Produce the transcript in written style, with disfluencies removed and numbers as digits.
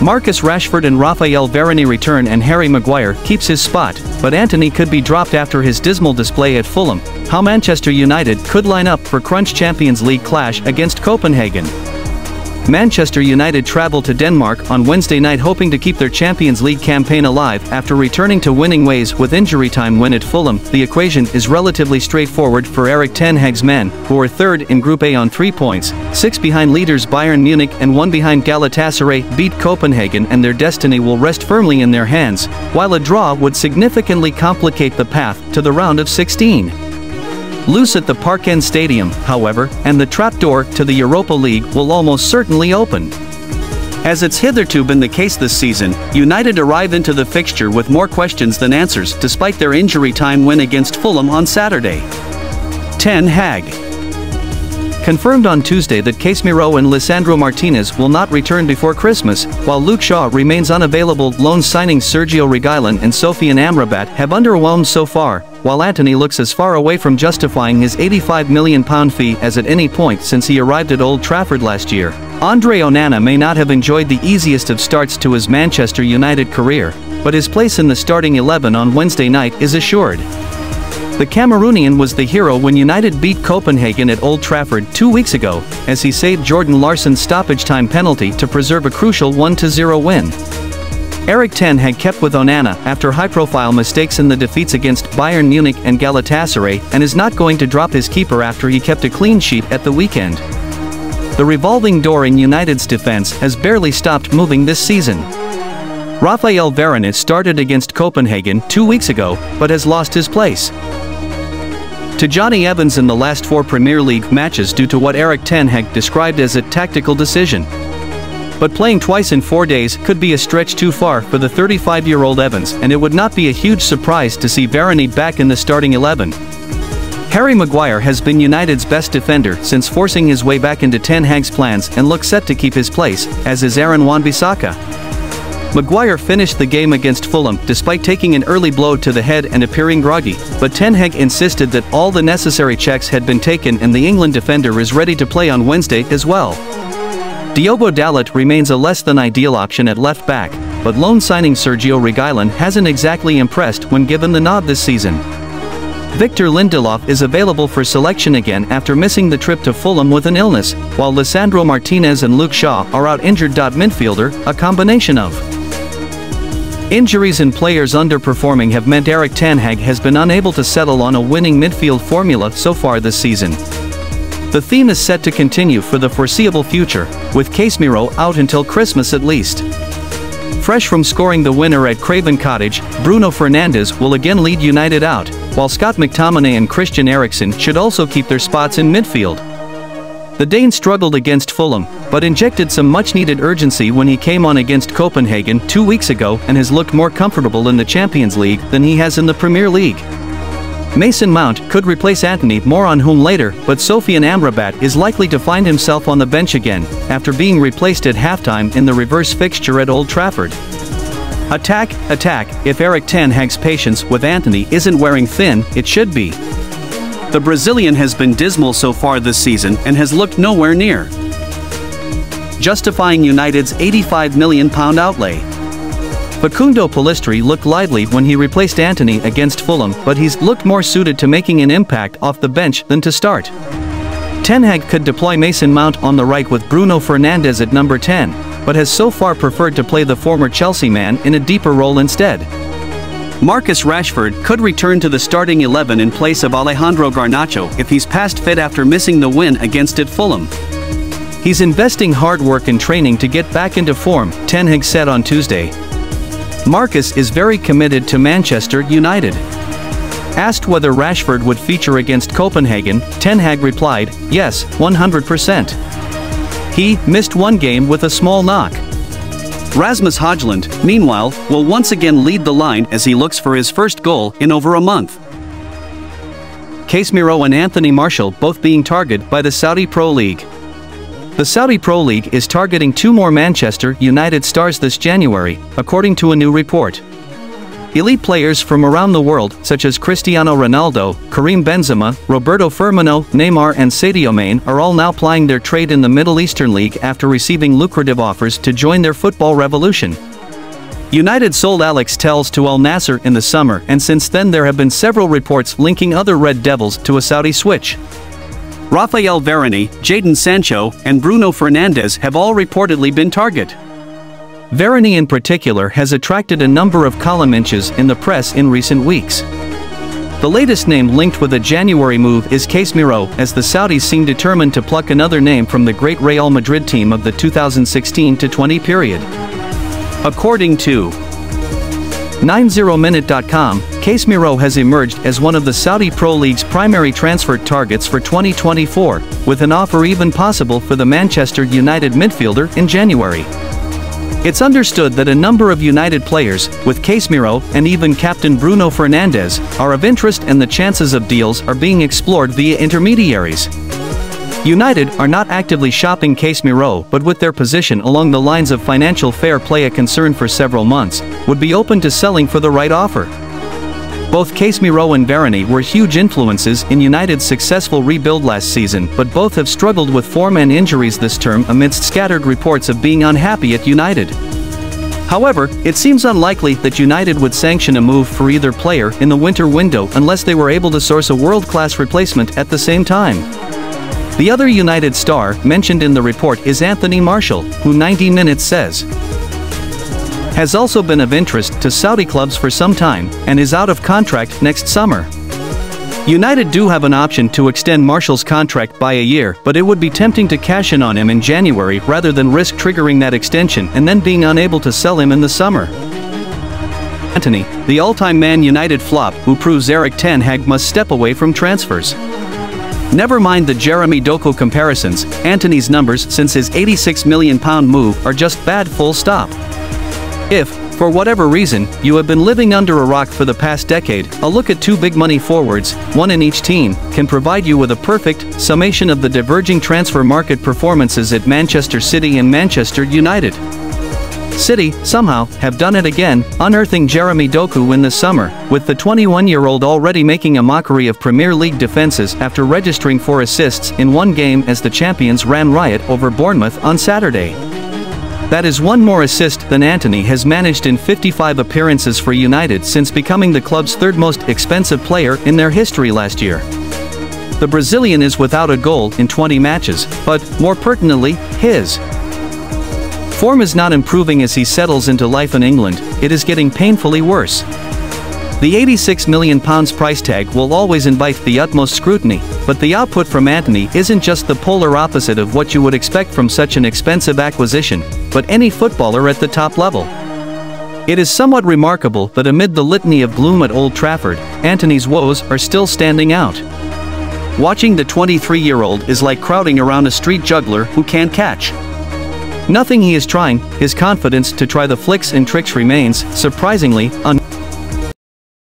Marcus Rashford and Raphael Varane return and Harry Maguire keeps his spot, but Antony could be dropped after his dismal display at Fulham. How Manchester United could line up for Crunch Champions League clash against Copenhagen. Manchester United travel to Denmark on Wednesday night hoping to keep their Champions League campaign alive after returning to winning ways with injury time win at Fulham. The equation is relatively straightforward for Erik ten Hag's men, who are third in Group A on 3 points, 6 behind leaders Bayern Munich and 1 behind Galatasaray. Beat Copenhagen and their destiny will rest firmly in their hands, while a draw would significantly complicate the path to the round of 16. Loose at the Parken Stadium, however, and the trapdoor to the Europa League will almost certainly open. As it's hitherto been the case this season, United arrive into the fixture with more questions than answers despite their injury time win against Fulham on Saturday. Ten Hag confirmed on Tuesday that Casemiro and Lisandro Martinez will not return before Christmas, while Luke Shaw remains unavailable. Loan signings Sergio Reguilon and Sofian Amrabat have underwhelmed so far, while Antony looks as far away from justifying his £85 million fee as at any point since he arrived at Old Trafford last year. Andre Onana may not have enjoyed the easiest of starts to his Manchester United career, but his place in the starting 11 on Wednesday night is assured. The Cameroonian was the hero when United beat Copenhagen at Old Trafford 2 weeks ago, as he saved Jordan Larsson's stoppage-time penalty to preserve a crucial 1-0 win. Erik ten Hag kept with Onana after high-profile mistakes in the defeats against Bayern Munich and Galatasaray and is not going to drop his keeper after he kept a clean sheet at the weekend. The revolving door in United's defense has barely stopped moving this season. Raphael Varane started against Copenhagen 2 weeks ago, but has lost his place to Johnny Evans in the last 4 Premier League matches due to what Erik ten Hag described as a tactical decision. But playing twice in 4 days could be a stretch too far for the 35-year-old Evans, and it would not be a huge surprise to see Varane back in the starting 11. Harry Maguire has been United's best defender since forcing his way back into ten Hag's plans and looks set to keep his place, as is Aaron Wan-Bissaka. Maguire finished the game against Fulham despite taking an early blow to the head and appearing groggy, but ten Hag insisted that all the necessary checks had been taken and the England defender is ready to play on Wednesday as well. Diogo Dalot remains a less than ideal option at left back, but loan signing Sergio Reguilon hasn't exactly impressed when given the nod this season. Victor Lindelof is available for selection again after missing the trip to Fulham with an illness, while Lisandro Martinez and Luke Shaw are out injured. Midfielder, a combination of injuries and players underperforming have meant Erik ten Hag has been unable to settle on a winning midfield formula so far this season. The theme is set to continue for the foreseeable future, with Casemiro out until Christmas at least. Fresh from scoring the winner at Craven Cottage, Bruno Fernandes will again lead United out, while Scott McTominay and Christian Eriksen should also keep their spots in midfield. The Dane struggled against Fulham, but injected some much-needed urgency when he came on against Copenhagen 2 weeks ago and has looked more comfortable in the Champions League than he has in the Premier League. Mason Mount could replace Antony, more on whom later, but Sofian Amrabat is likely to find himself on the bench again, after being replaced at halftime in the reverse fixture at Old Trafford. Attack, attack, if Erik ten Hag's patience with Antony isn't wearing thin, it should be. The Brazilian has been dismal so far this season and has looked nowhere near justifying United's £85 million outlay. Facundo Pellistri looked lively when he replaced Antony against Fulham, but he's looked more suited to making an impact off the bench than to start. Ten Hag could deploy Mason Mount on the right with Bruno Fernandes at number 10, but has so far preferred to play the former Chelsea man in a deeper role instead. Marcus Rashford could return to the starting 11 in place of Alejandro Garnacho if he's past fit after missing the win against at Fulham. He's investing hard work and training to get back into form, ten Hag said on Tuesday. Marcus is very committed to Manchester United. Asked whether Rashford would feature against Copenhagen, ten Hag replied, "Yes, 100%. He missed one game with a small knock." Rasmus Højlund, meanwhile, will once again lead the line as he looks for his first goal in over a month. Casemiro and Anthony Martial both being targeted by the Saudi Pro League. The Saudi Pro League is targeting 2 more Manchester United stars this January, according to a new report. Elite players from around the world, such as Cristiano Ronaldo, Karim Benzema, Roberto Firmino, Neymar and Sadio Mane, are all now plying their trade in the Middle Eastern League after receiving lucrative offers to join their football revolution. United sold Alex Telles to Al Nassr in the summer, and since then there have been several reports linking other Red Devils to a Saudi switch. Raphael Varane, Jadon Sancho, and Bruno Fernandes have all reportedly been target. Varane in particular has attracted a number of column inches in the press in recent weeks. The latest name linked with a January move is Casemiro, as the Saudis seem determined to pluck another name from the great Real Madrid team of the 2016-20 period. According to 90minute.com, Casemiro has emerged as one of the Saudi Pro League's primary transfer targets for 2024, with an offer even possible for the Manchester United midfielder in January. It's understood that a number of United players, with Casemiro and even captain Bruno Fernandes, are of interest, and the chances of deals are being explored via intermediaries. United are not actively shopping Casemiro, but with their position along the lines of financial fair play a concern for several months, would be open to selling for the right offer. Both Casemiro and Varane were huge influences in United's successful rebuild last season, but both have struggled with form and injuries this term amidst scattered reports of being unhappy at United. However, it seems unlikely that United would sanction a move for either player in the winter window unless they were able to source a world-class replacement at the same time. The other United star mentioned in the report is Anthony Martial, who 90 Minutes says has also been of interest to Saudi clubs for some time, and is out of contract next summer. United do have an option to extend Martial's contract by a year, but it would be tempting to cash in on him in January rather than risk triggering that extension and then being unable to sell him in the summer. Antony, the all-time Man United flop who proves Erik ten Hag must step away from transfers. Never mind the Jeremy Doku comparisons, Antony's numbers since his £86 million move are just bad, full stop. If, for whatever reason, you have been living under a rock for the past decade, a look at two big money forwards, one in each team, can provide you with a perfect summation of the diverging transfer market performances at Manchester City and Manchester United. City, somehow, have done it again, unearthing Jeremy Doku in the summer, with the 21-year-old already making a mockery of Premier League defenses after registering 4 assists in one game as the champions ran riot over Bournemouth on Saturday. That is one more assist than Antony has managed in 55 appearances for United since becoming the club's third most expensive player in their history last year. The Brazilian is without a goal in 20 matches, but, more pertinently, his form is not improving as he settles into life in England, it is getting painfully worse. The £86 million price tag will always invite the utmost scrutiny, but the output from Antony isn't just the polar opposite of what you would expect from such an expensive acquisition, but any footballer at the top level. It is somewhat remarkable that amid the litany of gloom at Old Trafford, Antony's woes are still standing out. Watching the 23-year-old is like crowding around a street juggler who can't catch nothing he is trying. His confidence to try the flicks and tricks remains, surprisingly,